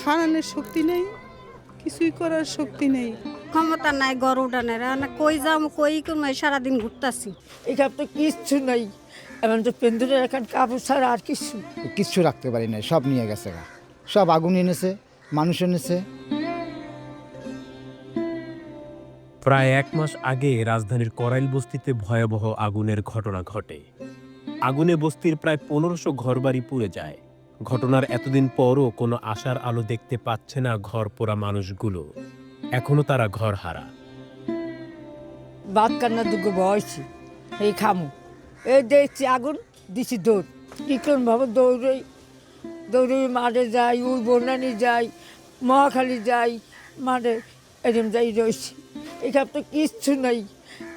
খানানোর শক্তি নেই, কিছুই করার শক্তি নেই, ক্ষমতা নাই গড় উঠানের। কই যাম কই করবো সারাদিন ঘুরতাছি। এখানে তো কিচ্ছু নাই, এমন তো পেন্দুরের এখন কাপড় ছাড়া আর কিছু কিচ্ছু রাখতে পারি না, সব নিয়ে গেছে গা। সব আগুন এনেছে, মানুষ এনেছে। প্রায় 1 মাস আগে রাজধানীর করাইল বস্তিতে ভয়াবহ আগুনের ঘটনা ঘটে। আগুনে বস্তির প্রায় 1500 ঘরবাড়ি পুড়ে যায়। ঘটনার এতদিন পরও কোনো আশার আলো দেখতে পাচ্ছে না ঘর পোড়া মানুষগুলো। এখনো তারা ঘর হারা। ভাত কান্না দুঃখ বয়সি এই খামু, এই দেখছি আগুন দিছি দৌড়, কি করুন ভাবো, দৌড়ে দৌড়ে মাঠে যাই, ওই বন্যানি যাই, মহাখালী যাই, মাঠে এরম যাই রয়েছি। এখানে তো কিচ্ছু নাই,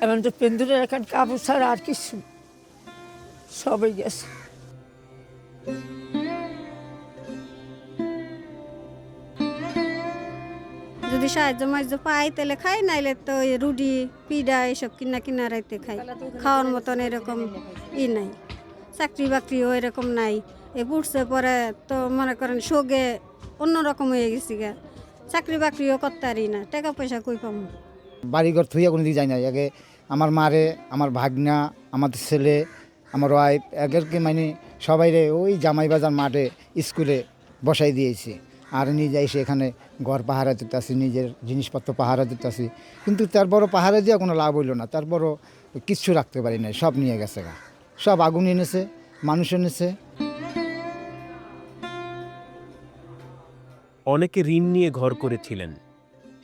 এমন তো পেন্দুরের এখন কাপড় ছাড়া আর কিছু সবাই গেছে। যদি সাহায্য মাহায্য পাই তাহলে খাই, নাইলে তো ওই রুটি পিঠা এসব কিনা কিনা রাইতে খাই। খাওয়ার মতন এরকম নাই, চাকরি বাকরিও এরকম নাই। এ পুড়ছে পরে তো মনে করেন শোকে অন্যরকম হয়ে গেছি গা। চাকরি বাকরিও করতে পারি না, টাকা পয়সা কই পাবো। বাড়িঘর থুইয়া কোনো দিকে যাই না। আগে আমার মারে, আমার ভাগনা, আমাদের ছেলে, আমার ওয়াইফ এদেরকে মানে সবাইরে ওই জামাইবাজার মাঠে স্কুলে বসাই দিয়েছি। আর নিজে এসে এখানে ঘর পাহারা দিতে আসি, নিজের জিনিসপত্র পাহারা দিতে আসি। কিন্তু তারপরও পাহারা দেওয়া কোনো লাভ হইল না। তারপরও কিচ্ছু রাখতে পারি না, সব নিয়ে গেছে গা। সব আগুন এনেছে, মানুষ এনেছে। অনেকে ঋণ নিয়ে ঘর করেছিলেন,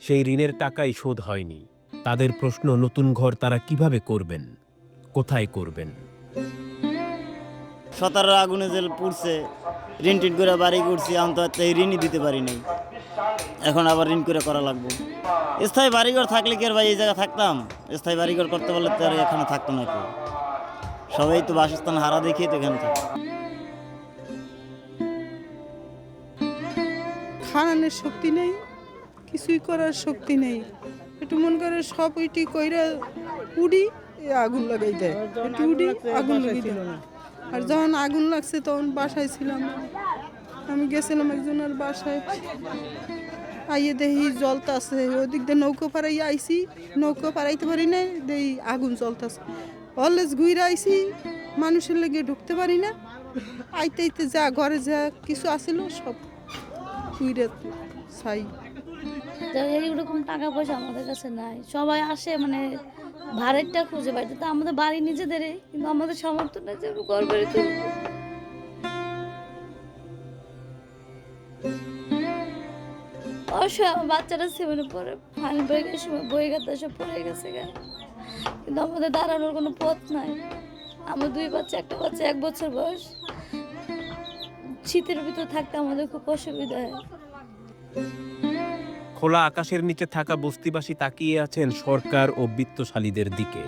সেই ঋণের টাকাই শোধ হয়নি। তাদের প্রশ্ন, নতুন ঘর তারা কিভাবে করবেন, কোথায় করবেন? 17 আগুনে জেল পুড়ছে, ঋণ টিন করে বাড়ি করছি, অন্তত এই ঋণই দিতে পারি নাই। এখন আবার ঋণ করে করা লাগবে। স্থায়ী বাড়িঘর থাকলে কি আর ভাই এই জায়গায় থাকতাম? স্থায়ী বাড়িঘর করতে পারলে তো আর এখানে থাকতো না কেউ। সবাই তো বাসস্থান হারা দেখিয়ে তো এখানে থাকে। খানানোর শক্তি নেই, কিছুই করার শক্তি নেই। একটু মন করে সব ওইটি কইরা উড়ি আগুন লাগাই দেয়, একটু উড়ি আগুন লাগাই দেয়। আর যখন আগুন লাগছে তখন বাসায় ছিলাম, আমি গেছিলাম একজনের বাসায়, আইয়ে দেখি জ্বলতাছে। ওদিক দিয়ে নৌকো পাড়াই আইসি, নৌকো পাড়াইতে পারি না, দেখি আগুন জ্বলতাছে। অলরেজ ঘুরে আইসি, মানুষের লেগে ঢুকতে পারি না। আইতে আইতে যা ঘরে যা কিছু আসিল সব ঘুরে ছাই। এইরকম টাকা পয়সা আমাদের কাছে নাই। সবাই আসে মানে ভাড়াটা খুঁজে পাই, তো আমাদের বাড়ি নিজেদেরই, কিন্তু আমাদের সামর্থ্য নেই যে আমি ঘর বাড়ি তুলবো। অবশ্যই আমার বাচ্চারা সেভেনে পড়ে, ফাইনাল পরীক্ষার সময় বই খাতা সব পড়ে গেছে গা, কিন্তু আমাদের দাঁড়ানোর কোনো পথ নাই। আমার 2 বাচ্চা, একটা বাচ্চা 1 বছর বয়স। শীতের ভিতর থাকতে আমাদের খুব অসুবিধা হয়। খোলা আকাশের নিচে থাকা বস্তিবাসী তাকিয়ে আছেন সরকার ও বিত্তশালীদের দিকে।